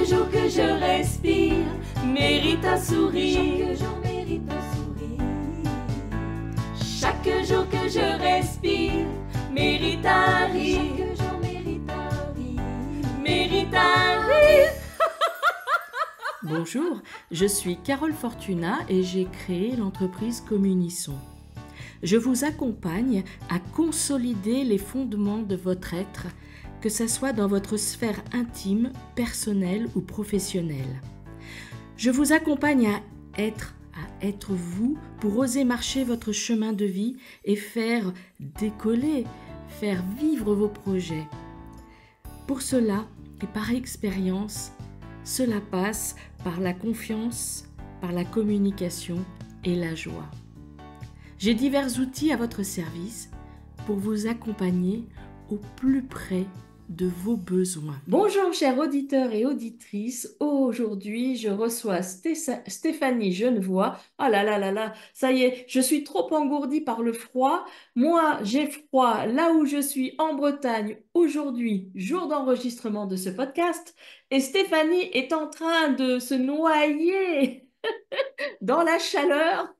jour que je respire mérite un sourire. Chaque jour mérite un sourire. Chaque jour que je respire mérite un rire. Chaque jour mérite un rire. Mérite un rire. Bonjour, je suis Carole Fortuna et j'ai créé l'entreprise Communisson. Je vous accompagne à consolider les fondements de votre être, que ce soit dans votre sphère intime, personnelle ou professionnelle. Je vous accompagne à être vous pour oser marcher votre chemin de vie et faire décoller, faire vivre vos projets. Pour cela, et par expérience, cela passe par la confiance, par la communication et la joie. J'ai divers outils à votre service pour vous accompagner au plus près de vos besoins. Bonjour chers auditeurs et auditrices, aujourd'hui je reçois Stéphanie Genevoix. Ah là là là là, ça y est, je suis trop engourdie par le froid. Moi j'ai froid là où je suis en Bretagne aujourd'hui, jour d'enregistrement de ce podcast, et Stéphanie est en train de se noyer dans la chaleur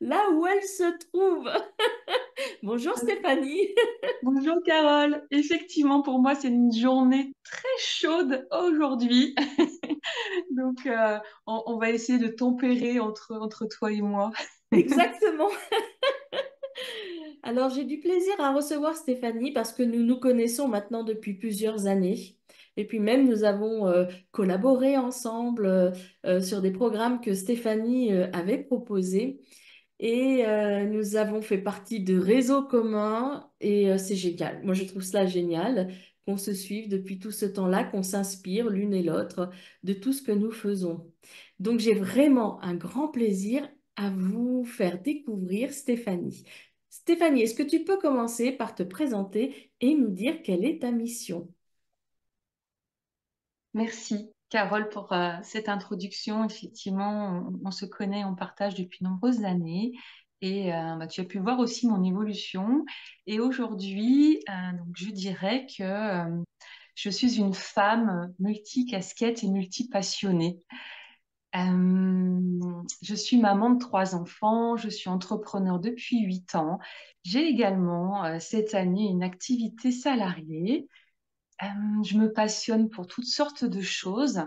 là où elle se trouve. Bonjour Stéphanie. Bonjour Carole, effectivement pour moi c'est une journée très chaude aujourd'hui, donc on va essayer de tempérer entre toi et moi. Exactement. Alors, j'ai du plaisir à recevoir Stéphanie parce que nous nous connaissons maintenant depuis plusieurs années. Et puis même, nous avons collaboré ensemble sur des programmes que Stéphanie avait proposés. Et nous avons fait partie de réseaux communs et c'est génial. Moi, je trouve cela génial qu'on se suive depuis tout ce temps-là, qu'on s'inspire l'une et l'autre de tout ce que nous faisons. Donc, j'ai vraiment un grand plaisir à vous faire découvrir Stéphanie. Stéphanie, est-ce que tu peux commencer par te présenter et nous dire quelle est ta mission? Merci Carole pour cette introduction. Effectivement, on se connaît, on partage depuis de nombreuses années et tu as pu voir aussi mon évolution. Et aujourd'hui, donc je dirais que je suis une femme multicasquette et multipassionnée. Je suis maman de 3 enfants, je suis entrepreneur depuis 8 ans. J'ai également cette année une activité salariée. Euh, je me passionne pour toutes sortes de choses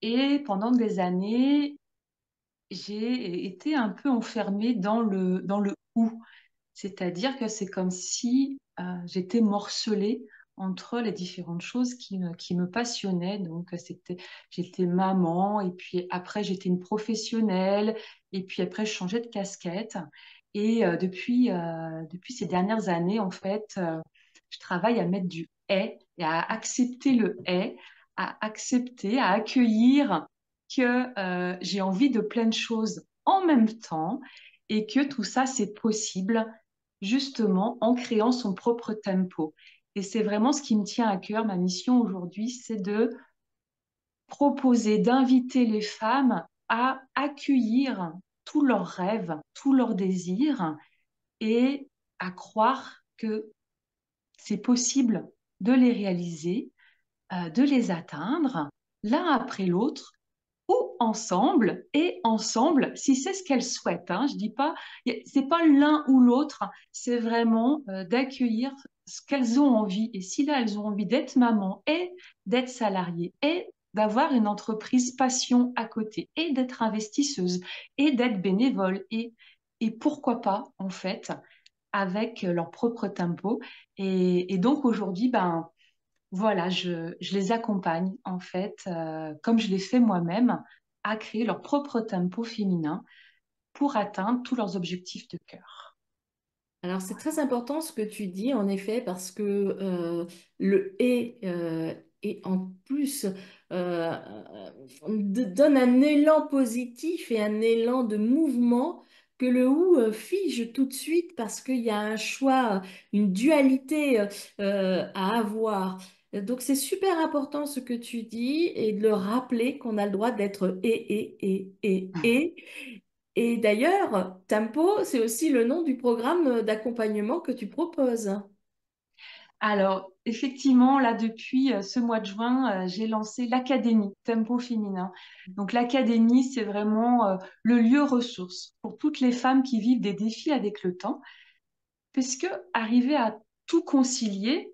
et pendant des années, j'ai été un peu enfermée dans le ou. C'est-à-dire que c'est comme si j'étais morcelée entre les différentes choses qui me passionnaient. Donc, j'étais maman, et puis après, j'étais une professionnelle, et puis après, je changeais de casquette. Et depuis ces dernières années, en fait, je travaille à mettre du et à accepter le et, à accepter, à accueillir que j'ai envie de plein de choses en même temps et que tout ça, c'est possible justement en créant son propre tempo. Et c'est vraiment ce qui me tient à cœur. Ma mission aujourd'hui, c'est de proposer, d'inviter les femmes à accueillir tous leurs rêves, tous leurs désirs et à croire que c'est possible de les réaliser, de les atteindre l'un après l'autre ou ensemble et ensemble si c'est ce qu'elles souhaitent. Hein. Je dis pas, c'est pas l'un ou l'autre, c'est vraiment d'accueillir ce qu'elles ont envie. Et si là elles ont envie d'être maman et d'être salariée et d'avoir une entreprise passion à côté et d'être investisseuse et d'être bénévole et pourquoi pas en fait avec leur propre tempo. Et donc aujourd'hui, ben voilà, je les accompagne en fait, comme je l'ai fait moi-même, à créer leur propre tempo féminin pour atteindre tous leurs objectifs de cœur. Alors, c'est très important ce que tu dis, en effet, parce que le et en plus donne un élan positif et un élan de mouvement que le ou fige tout de suite parce qu'il y a un choix, une dualité à avoir. Donc, c'est super important ce que tu dis et de le rappeler qu'on a le droit d'être et. Et d'ailleurs, Tempo, c'est aussi le nom du programme d'accompagnement que tu proposes. Alors, effectivement, là, depuis ce mois de juin, j'ai lancé l'Académie Tempo Féminin. Donc, l'Académie, c'est vraiment le lieu ressource pour toutes les femmes qui vivent des défis avec le temps, puisque arriver à tout concilier,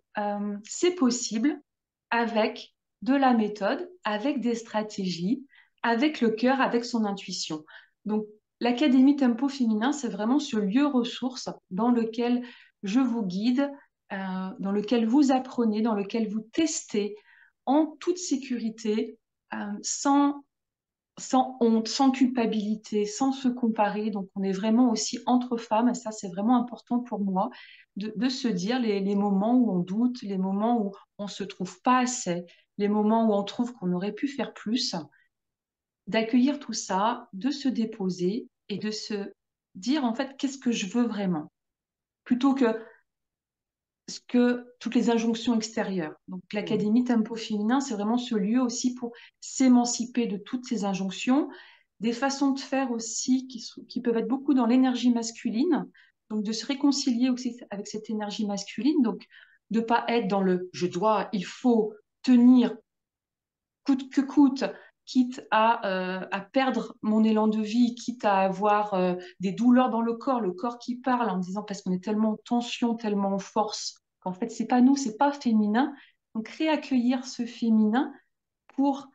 c'est possible avec de la méthode, avec des stratégies, avec le cœur, avec son intuition. Donc, l'Académie Tempo Féminin, c'est vraiment ce lieu ressource dans lequel je vous guide, dans lequel vous apprenez, dans lequel vous testez en toute sécurité, sans honte, sans culpabilité, sans se comparer. Donc, on est vraiment aussi entre femmes, et ça, c'est vraiment important pour moi, de se dire les moments où on doute, les moments où on se trouve pas assez, les moments où on trouve qu'on aurait pu faire plus, d'accueillir tout ça, de se déposer et de se dire, en fait, qu'est-ce que je veux vraiment, plutôt que toutes les injonctions extérieures. Donc, Mm. l'Académie Tempo Féminin, c'est vraiment ce lieu aussi pour s'émanciper de toutes ces injonctions, des façons de faire aussi qui peuvent être beaucoup dans l'énergie masculine, donc de se réconcilier aussi avec cette énergie masculine, donc de ne pas être dans le je dois, il faut tenir coûte que coûte, quitte à perdre mon élan de vie, quitte à avoir des douleurs dans le corps qui parle en disant parce qu'on est tellement en tension, tellement en force, qu'en fait, c'est pas nous, c'est pas féminin. Donc, réaccueillir ce féminin pour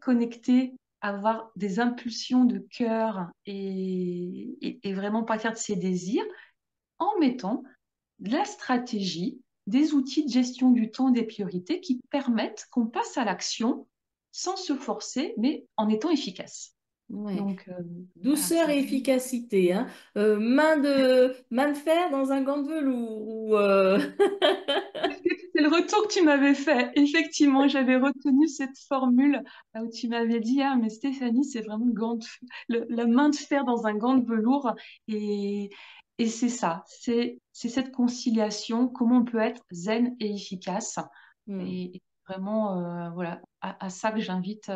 connecter, avoir des impulsions de cœur et vraiment partir de ses désirs en mettant de la stratégie, des outils de gestion du temps, des priorités qui permettent qu'on passe à l'action sans se forcer, mais en étant efficace. Ouais. Donc, voilà, Douceur c'est et vraiment... efficacité, hein. Main de fer dans un gant de velours. C'est le retour que tu m'avais fait. Effectivement, j'avais retenu cette formule où tu m'avais dit, ah, mais Stéphanie, c'est vraiment la main de fer dans un gant de velours. Et, et c'est ça, c'est cette conciliation, comment on peut être zen et efficace. Hmm. Et vraiment, voilà, à ça que j'invite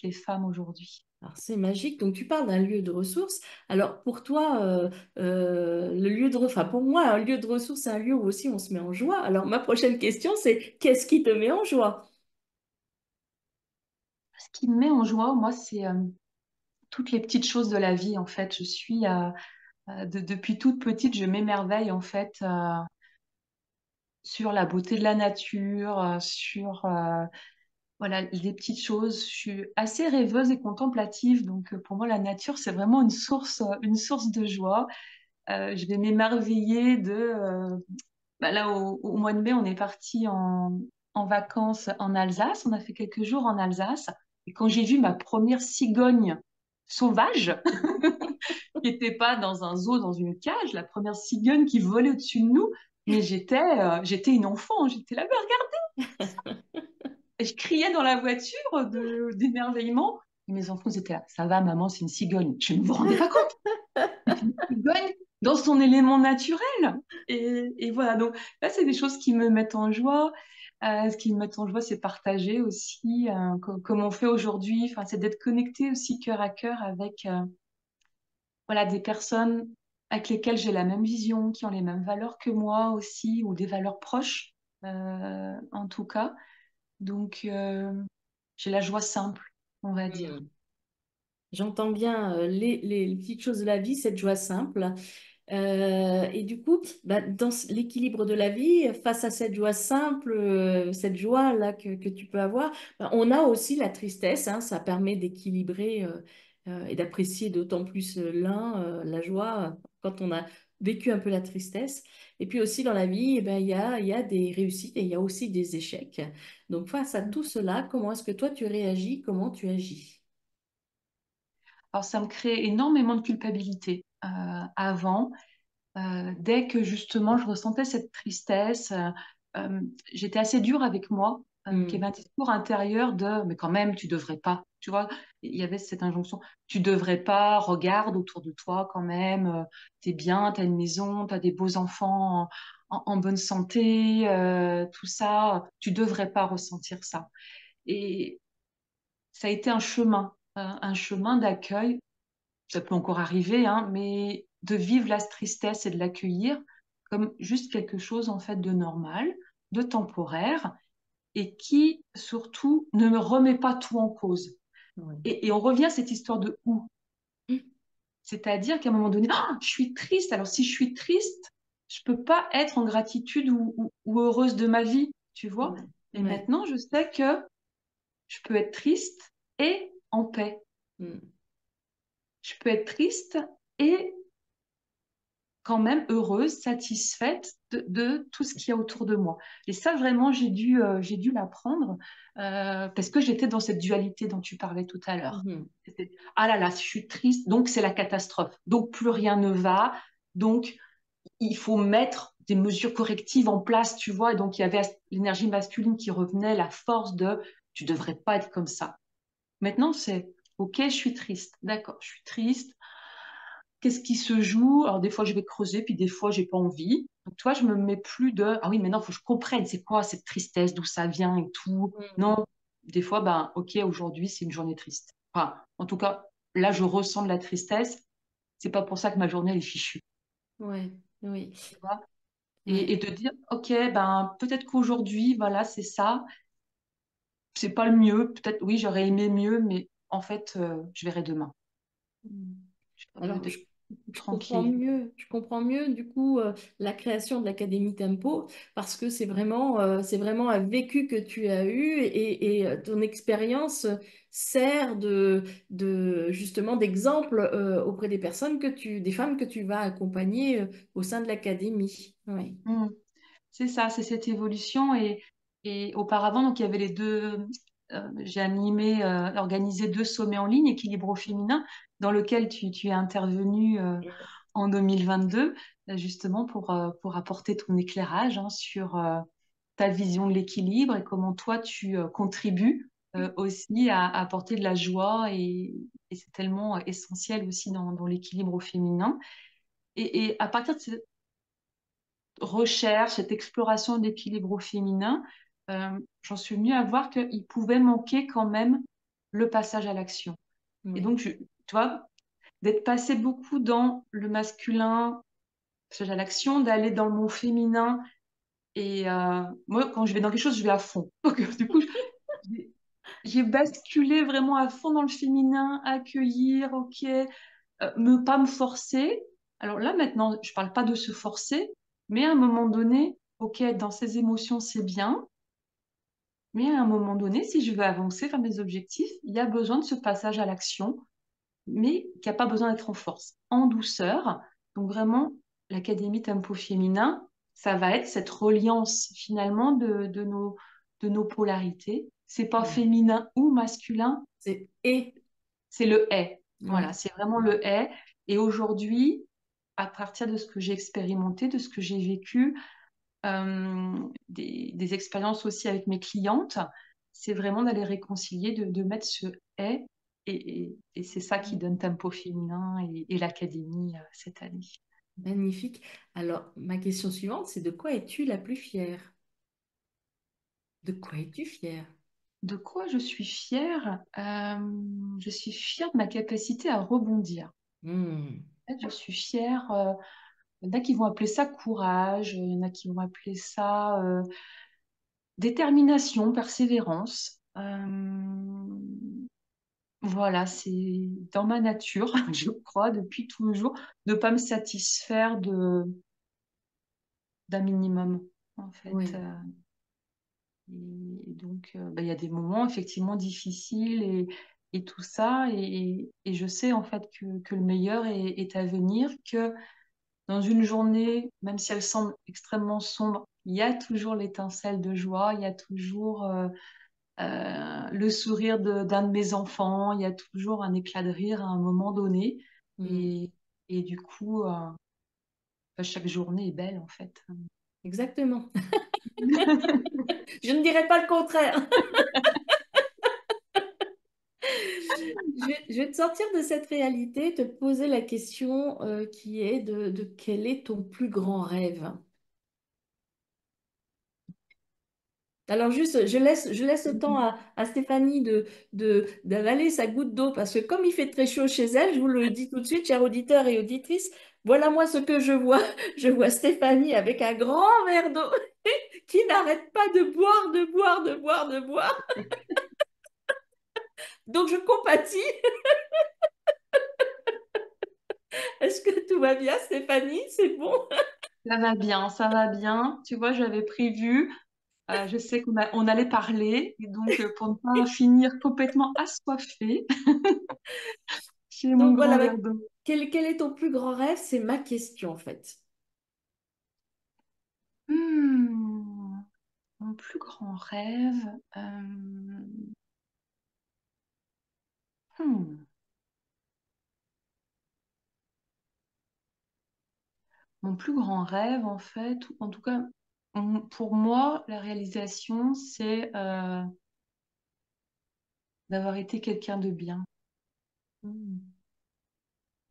les femmes aujourd'hui. Alors c'est magique. Donc tu parles d'un lieu de ressources. Alors pour toi, le lieu de, enfin pour moi, un lieu de ressources, c'est un lieu où aussi on se met en joie. Alors ma prochaine question, c'est qu'est-ce qui te met en joie? Ce qui me met en joie, moi, c'est toutes les petites choses de la vie, en fait. Depuis toute petite, je m'émerveille, en fait, sur la beauté de la nature, sur voilà, les petites choses. Je suis assez rêveuse et contemplative, donc pour moi, la nature, c'est vraiment une source de joie. Je vais m'émerveiller bah là, au mois de mai, on est parti en vacances en Alsace. On a fait quelques jours en Alsace. Et quand j'ai vu ma première cigogne sauvage, qui n'était pas dans un zoo, dans une cage, la première cigogne qui volait au-dessus de nous, mais j'étais une enfant. J'étais là, mais regarde, et je criais dans la voiture d'émerveillement. Et mes enfants étaient là, ça va, maman, c'est une cigogne. Je ne vous rendais pas compte. C'est une cigogne dans son élément naturel. Et voilà, donc là, c'est des choses qui me mettent en joie. Ce qui me met en joie, c'est partager aussi, comme on fait aujourd'hui. Enfin, c'est d'être connecté aussi cœur à cœur avec voilà, des personnes avec lesquelles j'ai la même vision, qui ont les mêmes valeurs que moi aussi, ou des valeurs proches, en tout cas. Donc, j'ai la joie simple, on va dire. Hmm. J'entends bien les petites choses de la vie, cette joie simple. Et du coup, bah, dans l'équilibre de la vie, face à cette joie simple, cette joie-là que tu peux avoir, bah, on a aussi la tristesse, hein. Ça permet d'équilibrer et d'apprécier d'autant plus la joie, quand on a vécu un peu la tristesse. Et puis aussi dans la vie, eh ben, il y a des réussites et il y a aussi des échecs. Donc face à tout cela, comment est-ce que toi tu réagis? Comment tu agis? Alors, ça me crée énormément de culpabilité avant. Dès que justement je ressentais cette tristesse, j'étais assez dure avec moi, qu'il y Hmm. avait un discours intérieur de mais quand même, tu devrais pas. Tu vois, il y avait cette injonction, tu devrais pas, regarde autour de toi quand même, t'es bien, t'as une maison, t'as des beaux enfants en bonne santé, tout ça, tu devrais pas ressentir ça. Et ça a été un chemin d'accueil, ça peut encore arriver, hein, mais de vivre la tristesse et de l'accueillir comme juste quelque chose en fait de normal, de temporaire et qui surtout ne me remet pas tout en cause. Ouais. Et on revient à cette histoire de où. Mm. C'est-à-dire qu'à un moment donné, ah, je suis triste. Alors si je suis triste, je peux pas être en gratitude ou heureuse de ma vie, tu vois. Ouais. Et Ouais. maintenant, je sais que je peux être triste et en paix. Mm. Je peux être triste et quand même heureuse, satisfaite de tout ce qu'il y a autour de moi. Et ça, vraiment, j'ai dû l'apprendre parce que j'étais dans cette dualité dont tu parlais tout à l'heure. Mhm. Ah là là, je suis triste, donc c'est la catastrophe. Donc plus rien ne va. Donc il faut mettre des mesures correctives en place, tu vois. Et donc il y avait l'énergie masculine qui revenait, la force de tu devrais pas être comme ça. Maintenant, c'est ok, je suis triste. D'accord, je suis triste. Qu'est-ce qui se joue? Alors, des fois, je vais creuser, puis des fois, j'ai pas envie. Donc, toi, je me mets plus de ah oui, maintenant, il faut que je comprenne c'est quoi cette tristesse, d'où ça vient et tout. Mhm. Non, des fois, ben, ok, aujourd'hui, c'est une journée triste. Enfin, en tout cas, là, je ressens de la tristesse. C'est pas pour ça que ma journée, elle est fichue. Ouais. Oui. Tu vois. Ouais. Et de dire, ok, ben, peut-être qu'aujourd'hui, voilà, c'est ça. C'est pas le mieux. Peut-être, oui, j'aurais aimé mieux, mais en fait, je verrai demain. Mm. Je sais pas, Alors, d'être tranquille. je comprends mieux du coup la création de l'Académie Tempo parce que c'est vraiment un vécu que tu as eu et ton expérience sert justement d'exemple auprès des personnes des femmes que tu vas accompagner au sein de l'Académie. Oui. Mm. C'est ça, c'est cette évolution. Et auparavant, donc, il y avait les deux. J'ai animé, organisé deux sommets en ligne, équilibre au féminin, dans lequel tu es intervenu en 2022, justement pour apporter ton éclairage hein, sur ta vision de l'équilibre et comment toi tu contribues aussi à apporter de la joie et c'est tellement essentiel aussi dans l'équilibre au féminin. Et à partir de cette recherche, cette exploration d'équilibre au féminin, j'en suis venue à voir qu'il pouvait manquer quand même le passage à l'action. Et Oui. donc, tu vois, d'être passé beaucoup dans le masculin, passage à l'action, d'aller dans le mot féminin. Et moi, quand je vais dans quelque chose, je vais à fond. Donc, du coup, j'ai j'ai basculé vraiment à fond dans le féminin, accueillir, ok, pas me forcer. Alors là, maintenant, je parle pas de se forcer, mais à un moment donné, ok, dans ses émotions, c'est bien, mais à un moment donné, si je veux avancer vers mes objectifs, il y a besoin de ce passage à l'action, mais qui n'a pas besoin d'être en force, en douceur. Donc vraiment, l'Académie Tempo Féminin, ça va être cette reliance finalement de nos polarités. C'est pas Ouais. féminin ou masculin, C'est et. c'est le est. Voilà, Ouais. c'est vraiment le est. Et aujourd'hui, à partir de ce que j'ai expérimenté, de ce que j'ai vécu, des expériences aussi avec mes clientes, c'est vraiment d'aller réconcilier, de mettre ce est. Et c'est ça qui donne Tempo Féminin et l'Académie cette année. Magnifique. Alors, ma question suivante, c'est de quoi es-tu la plus fière? De quoi es-tu fière? De quoi je suis fière? Je suis fière de ma capacité à rebondir. Hmm. En fait, je suis fière. Il y en a qui vont appeler ça courage, il y en a qui vont appeler ça détermination, persévérance. Voilà, c'est dans ma nature, je crois, depuis toujours, de ne pas me satisfaire d'un minimum, en fait. Oui. Et donc, bah, il y a des moments effectivement difficiles et tout ça. Et je sais en fait que le meilleur est à venir, que dans une journée, même si elle semble extrêmement sombre, il y a toujours l'étincelle de joie, il y a toujours le sourire d'un de mes enfants, il y a toujours un éclat de rire à un moment donné. Hmm. Et, et du coup, chaque journée est belle en fait. Exactement. Je ne dirais pas le contraire. Je vais te sortir de cette réalité, te poser la question qui est de quel est ton plus grand rêve? Alors juste, je laisse le temps à Stéphanie d'avaler sa goutte d'eau parce que comme il fait très chaud chez elle, je vous le dis tout de suite, chers auditeurs et auditrices, Voilà moi ce que je vois. Je vois Stéphanie avec un grand verre d'eau qui n'arrête pas de boire, de boire, de boire, de boire. Donc je compatis. Est-ce que tout va bien, Stéphanie? C'est bon? Ça va bien, ça va bien. Tu vois, j'avais prévu, je sais on allait parler, et donc pour ne pas finir complètement assoiffée, j'ai mon Donc voilà, grand bah, verre d'eau. quel est ton plus grand rêve? C'est ma question en fait. Hmm, mon plus grand rêve. Hmm, mon plus grand rêve, en fait, ou en tout cas, pour moi, la réalisation, c'est d'avoir été quelqu'un de bien. Hmm.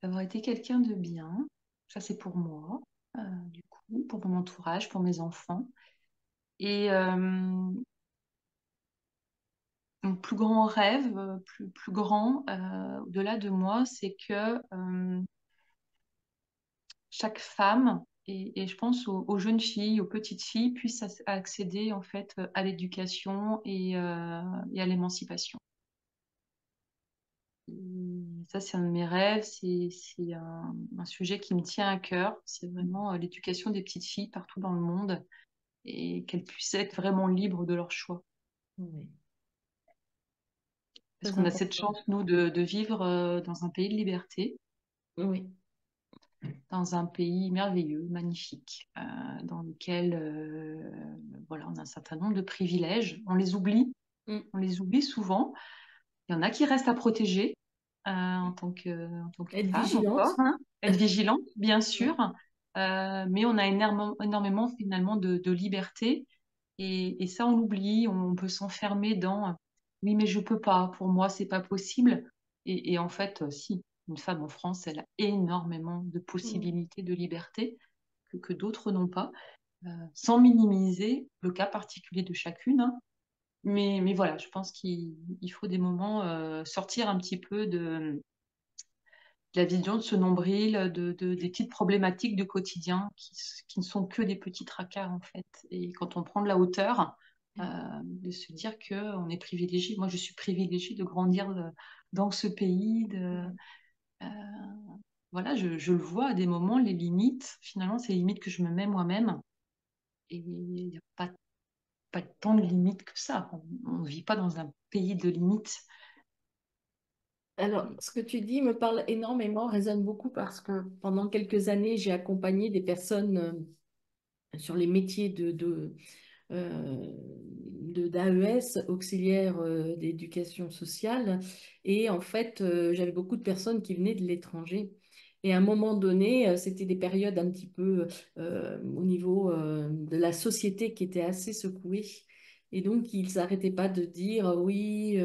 D'avoir été quelqu'un de bien. Ça, c'est pour moi, du coup, pour mon entourage, pour mes enfants. Et mon plus grand rêve, plus grand, au-delà de moi, c'est que chaque femme, et je pense aux jeunes filles, aux petites filles, puissent accéder en fait à l'éducation et à l'émancipation. Et ça, c'est un de mes rêves, c'est un sujet qui me tient à cœur. C'est vraiment l'éducation des petites filles partout dans le monde et qu'elles puissent être vraiment libres de leur choix. Oui, Parce très qu'on a cette important. chance, nous, de vivre dans un pays de liberté, Oui. dans un pays merveilleux, magnifique, dans lequel voilà, on a un certain nombre de privilèges. Hmm. On les oublie souvent. Il y en a qui restent à protéger en tant que Être femme encore, vigilante. hein. Être vigilante, bien Ouais. sûr, mais on a énormément finalement de liberté et ça on l'oublie, on peut s'enfermer dans oui mais je peux pas, pour moi c'est pas possible et en fait si, une femme en France elle a énormément de Hmm. possibilités de liberté que d'autres n'ont pas, sans minimiser le cas particulier de chacune, hein. Mais voilà, je pense qu'il faut des moments sortir un petit peu de la vision de ce nombril, des petites problématiques de quotidien qui ne sont que des petits tracas en fait. Et quand on prend de la hauteur, de se dire qu'on est privilégié. Moi, je suis privilégiée de grandir dans ce pays. Euh, voilà, je le vois à des moments, les limites. Finalement, c'est les limites que je me mets moi-même. Et il n'y a pas tant de limites que ça. On ne vit pas dans un pays de limites. Alors, ce que tu dis me parle énormément, résonne beaucoup parce que pendant quelques années, j'ai accompagné des personnes sur les métiers d'AES, auxiliaire d'éducation sociale. Et en fait, j'avais beaucoup de personnes qui venaient de l'étranger. Et à un moment donné, c'était des périodes un petit peu au niveau de la société qui étaient assez secouées. Et donc, ils s'arrêtaient pas de dire, oui,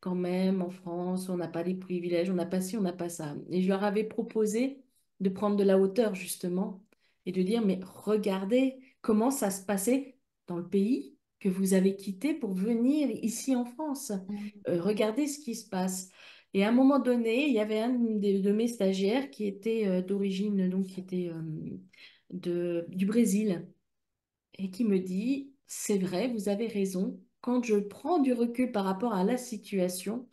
quand même, en France, on n'a pas les privilèges, on n'a pas ci, on n'a pas ça. Et je leur avais proposé de prendre de la hauteur, justement, et de dire, mais regardez comment ça se passait dans le pays que vous avez quitté pour venir ici en France. Mm. Regardez ce qui se passe. Et à un moment donné, il y avait de mes stagiaires qui était d'origine, donc qui était du Brésil, et qui me dit, c'est vrai, vous avez raison. Quand je prends du recul par rapport à la situation,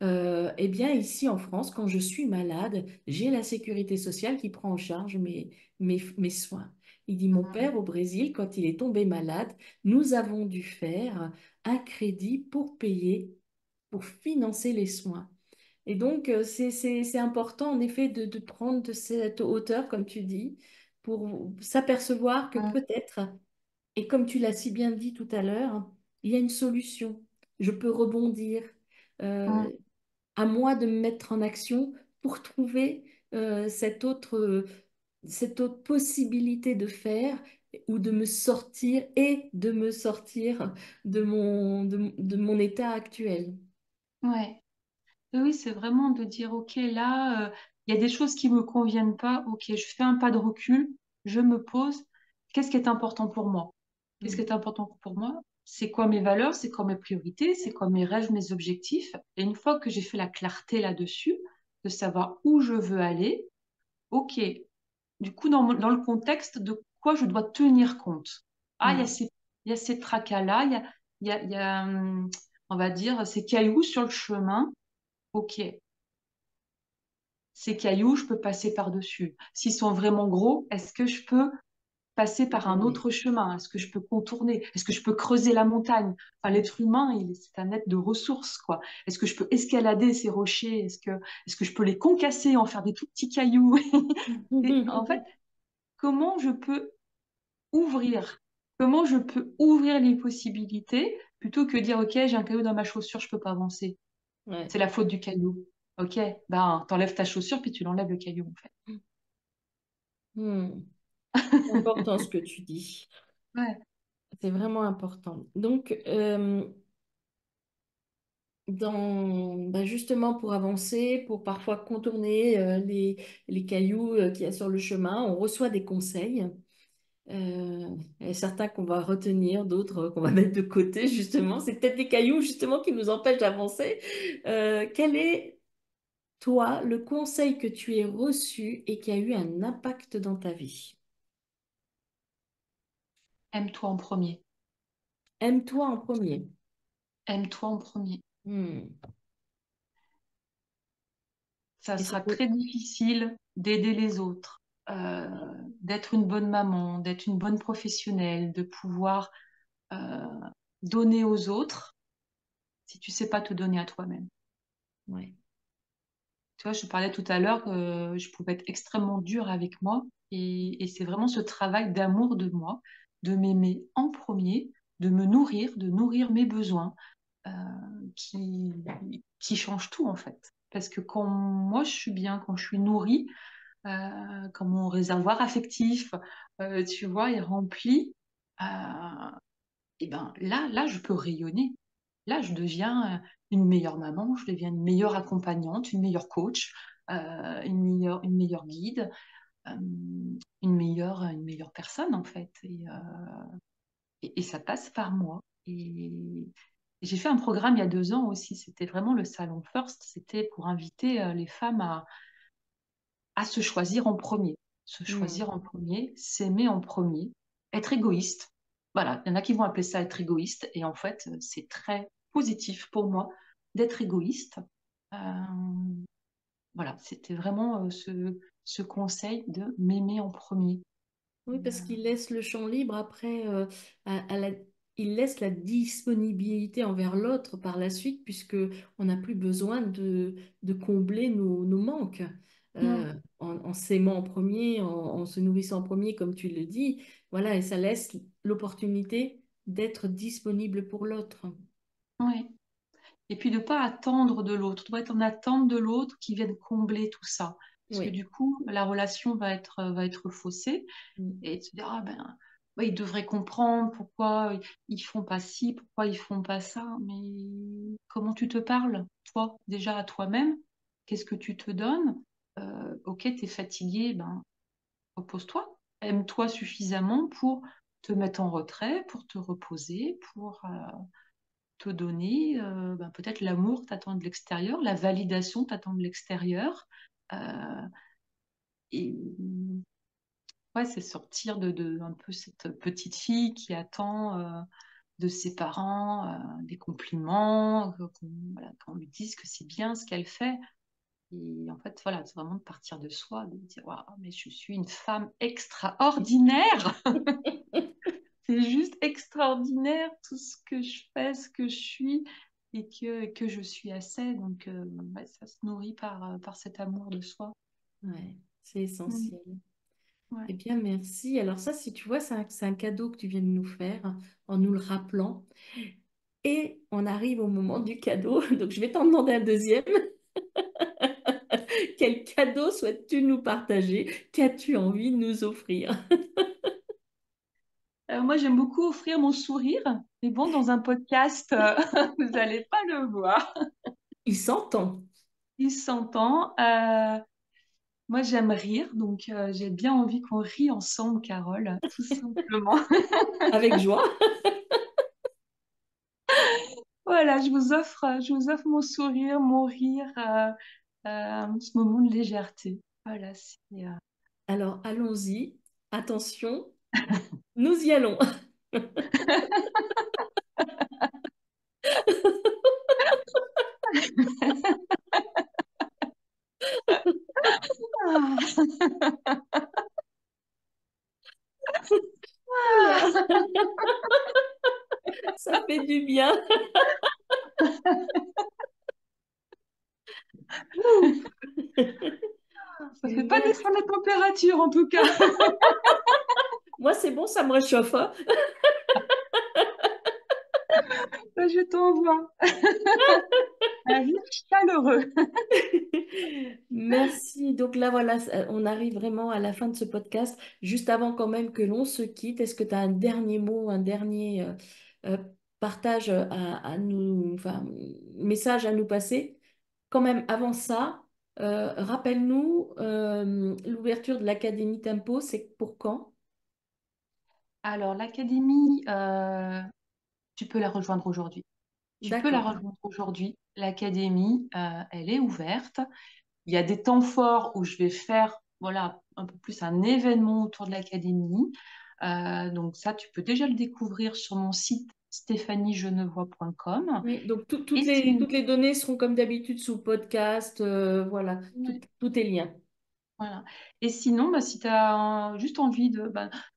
eh bien, ici en France, quand je suis malade, j'ai la sécurité sociale qui prend en charge mes soins. Il dit, mon père au Brésil, quand il est tombé malade, nous avons dû faire un crédit pour payer, pour financer les soins. Et donc, c'est important, en effet, de prendre de cette hauteur, comme tu dis, pour s'apercevoir que Mm. peut-être, et comme tu l'as si bien dit tout à l'heure, il y a une solution. Je peux rebondir. Mm. Euh, à moi de me mettre en action pour trouver cette autre possibilité de faire ou de me sortir et de me sortir de mon état actuel. Ouais. Oui, c'est vraiment de dire, OK, là, il y a des choses qui me conviennent pas. OK, je fais un pas de recul, je me pose. Qu'est-ce qui est important pour moi? Qu'est-ce qui Mm. est important pour moi? C'est quoi mes valeurs? C'est quoi mes priorités? C'est quoi mes rêves, mes objectifs? Et une fois que j'ai fait la clarté là-dessus, de savoir où je veux aller, OK, du coup, dans le contexte de quoi je dois tenir compte. Ah, Mm. il y a ces tracas-là, il y a, on va dire, ces cailloux sur le chemin. Ok, ces cailloux, je peux passer par-dessus. S'ils sont vraiment gros, est-ce que je peux passer par un Contourner. autre chemin? Est-ce que je peux contourner? Est-ce que je peux creuser la montagne? Enfin, l'être humain, c'est un être de ressources, quoi. Est-ce que je peux escalader ces rochers? Est-ce que je peux les concasser, en faire des tout petits cailloux? Et en fait, comment je peux ouvrir? Comment je peux ouvrir les possibilités plutôt que dire, OK, j'ai un caillou dans ma chaussure, je peux pas avancer. Ouais. C'est la faute du caillou. OK, ben, t'enlèves ta chaussure, puis tu l'enlèves le caillou, en fait. Mm. C'est important ce que tu dis. Ouais. C'est vraiment important. Donc, justement pour avancer, pour parfois contourner les cailloux qu'il y a sur le chemin, on reçoit des conseils. Il y a certains qu'on va retenir, d'autres qu'on va mettre de côté, justement. C'est peut-être des cailloux, justement, qui nous empêchent d'avancer. Quel est, toi, le conseil que tu aies reçu et qui a eu un impact dans ta vie? Aime-toi en premier. Aime-toi en premier. Aime-toi en premier. Hmm. Ça Et ça sera peut... très difficile d'aider les autres, euh, d'être une bonne maman, d'être une bonne professionnelle, de pouvoir euh, donner aux autres si tu sais pas te donner à toi-même. Ouais. Tu vois, je parlais tout à l'heure que je pouvais être extrêmement dure avec moi et c'est vraiment ce travail d'amour de moi, de m'aimer en premier, de nourrir mes besoins euh, qui, qui change tout en fait. Parce que quand moi je suis bien, quand je suis nourrie, quand mon réservoir affectif, tu vois, est rempli, euh, et ben là, je peux rayonner. Là, je deviens une meilleure maman, je deviens une meilleure accompagnante, une meilleure coach, une meilleure guide, euh, une meilleure personne en fait. Et ça passe par moi. Et j'ai fait un programme il y a 2 ans aussi. C'était vraiment le salon First. C'était pour inviter les femmes à se choisir en premier. Se Hmm. choisir en premier, s'aimer en premier, être égoïste. Voilà, il y en a qui vont appeler ça être égoïste. Et en fait, c'est très positif pour moi d'être égoïste. Euh, voilà, c'était vraiment ce conseil de m'aimer en premier. Oui, parce qu'il laisse le champ libre après, il laisse la disponibilité envers l'autre par la suite, puisque on n'a plus besoin de combler nos manques. Mm, En s'aimant en premier, en se nourrissant en premier, comme tu le dis, voilà, et ça laisse l'opportunité d'être disponible pour l'autre. ouais. Et puis de pas attendre de l'autre, de pas être en attente de l'autre qui vienne combler tout ça. Parce que Oui. du coup, la relation va être faussée Mm. et tu te dis, ah ben, ouais, ils devraient comprendre pourquoi ils font pas ci, pourquoi ils font pas ça. Mais comment tu te parles, toi, déjà à toi-même? Qu'est-ce que tu te donnes? Ok, tu es fatigué, ben, repose-toi. Aime-toi suffisamment pour te mettre en retrait, pour te reposer, pour te donner ben, peut-être l'amour t'attend de l'extérieur, la validation t'attend de l'extérieur. Euh, et ouais, c'est sortir de un peu cette petite fille qui attend de ses parents des compliments, voilà, qu'on lui dise que c'est bien ce qu'elle fait. Et en fait, voilà, c'est vraiment de partir de soi, de dire, waouh, mais je suis une femme extraordinaire. C'est juste extraordinaire tout ce que je fais, ce que je suis que je suis assez. Donc, ouais, ça se nourrit par cet amour de soi. Ouais, c'est Mm. essentiel. Ouais. Eh bien, merci. Alors ça, si tu vois, c'est un cadeau que tu viens de nous faire en nous le rappelant. Et on arrive au moment du cadeau. Donc, je vais t'en demander un deuxième. Quel cadeau souhaites-tu nous partager? Qu'as-tu envie de nous offrir? Moi, j'aime beaucoup offrir mon sourire, mais bon, dans un podcast, vous n'allez pas le voir. Il s'entend. Il s'entend. Moi, j'aime rire, donc j'ai bien envie qu'on rie ensemble, Carole, tout simplement. Avec joie. Voilà, je vous offre mon sourire, mon rire, ce moment de légèreté. Voilà, Alors, allons-y. Attention, nous y allons. Oula, ça fait du bien. Ouh. Ça fait pas descendre la température en tout cas. Moi, c'est bon, ça me réchauffe, hein. Je t'envoie. Un rire chaleureux. Merci. Donc là, voilà, on arrive vraiment à la fin de ce podcast. Juste avant quand même que l'on se quitte, est-ce que tu as un dernier mot, un dernier euh, partage à nous, enfin, message à nous passer? Quand même, avant ça, rappelle-nous, l'ouverture de l'Académie Tempo, c'est pour quand? Alors, l'académie, tu peux la rejoindre aujourd'hui. Tu peux la D'accord. rejoindre aujourd'hui. L'académie, elle est ouverte. Il y a des temps forts où je vais faire, voilà, un peu plus un événement autour de l'académie. Donc ça, tu peux déjà le découvrir sur mon site stéphaniegenevois.com. Oui, donc Et sinon, toutes les données seront comme d'habitude sous podcast, voilà, ouais, tout est lien. voilà. Et sinon, bah, si tu as juste envie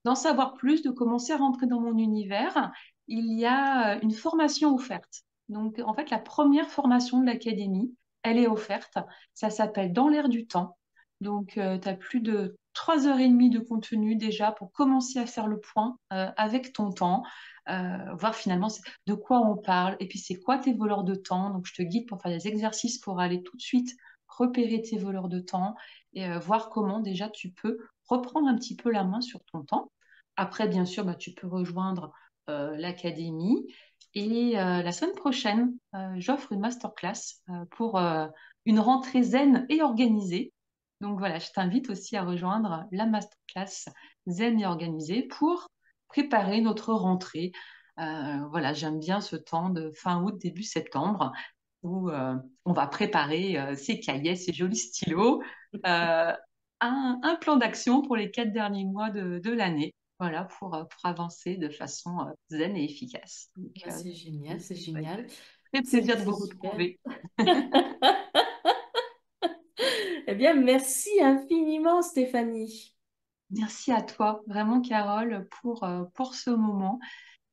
d'en savoir plus, de commencer à rentrer dans mon univers, il y a une formation offerte. Donc, en fait, la première formation de l'académie, elle est offerte. Ça s'appelle Dans l'air du temps. Donc, tu as plus de 3 heures et demie de contenu déjà pour commencer à faire le point avec ton temps, voir finalement de quoi on parle et puis c'est quoi tes voleurs de temps. Donc, je te guide pour faire des exercices pour aller tout de suite repérer tes voleurs de temps et voir comment déjà tu peux reprendre un petit peu la main sur ton temps. Après, bien sûr, bah, tu peux rejoindre l'académie. Et la semaine prochaine, j'offre une masterclass pour une rentrée zen et organisée. Donc voilà, je t'invite aussi à rejoindre la masterclass zen et organisée pour préparer notre rentrée. Voilà, j'aime bien ce temps de fin août, début septembre où on va préparer ses cahiers, ses jolis stylos, euh, un plan d'action pour les 4 derniers mois de l'année, voilà, pour avancer de façon zen et efficace. Donc, Bah, c'est génial, c'est ouais, génial. très plaisir de C'est vous super. retrouver. Eh bien, merci infiniment, Stéphanie. Merci à toi, vraiment, Carole, pour ce moment.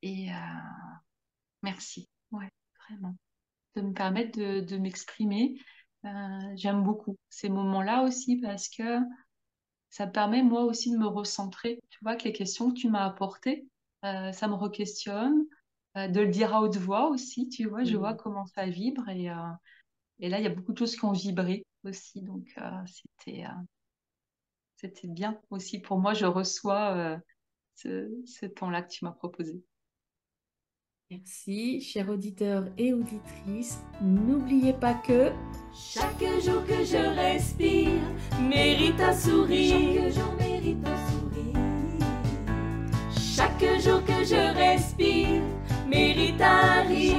Et merci, ouais, vraiment, de me permettre de m'exprimer. J'aime beaucoup ces moments-là aussi parce que ça me permet moi aussi de me recentrer. Tu vois que les questions que tu m'as apportées, ça me re-questionne, de le dire à haute voix aussi, tu vois, je vois Mm. comment ça vibre et là, il y a beaucoup de choses qui ont vibré aussi, donc c'était bien aussi pour moi, je reçois ce temps-là que tu m'as proposé. Merci, chers auditeurs et auditrices. N'oubliez pas que Chaque jour que je respire mérite un sourire. Chaque jour mérite un sourire. Chaque jour que je respire mérite un rire.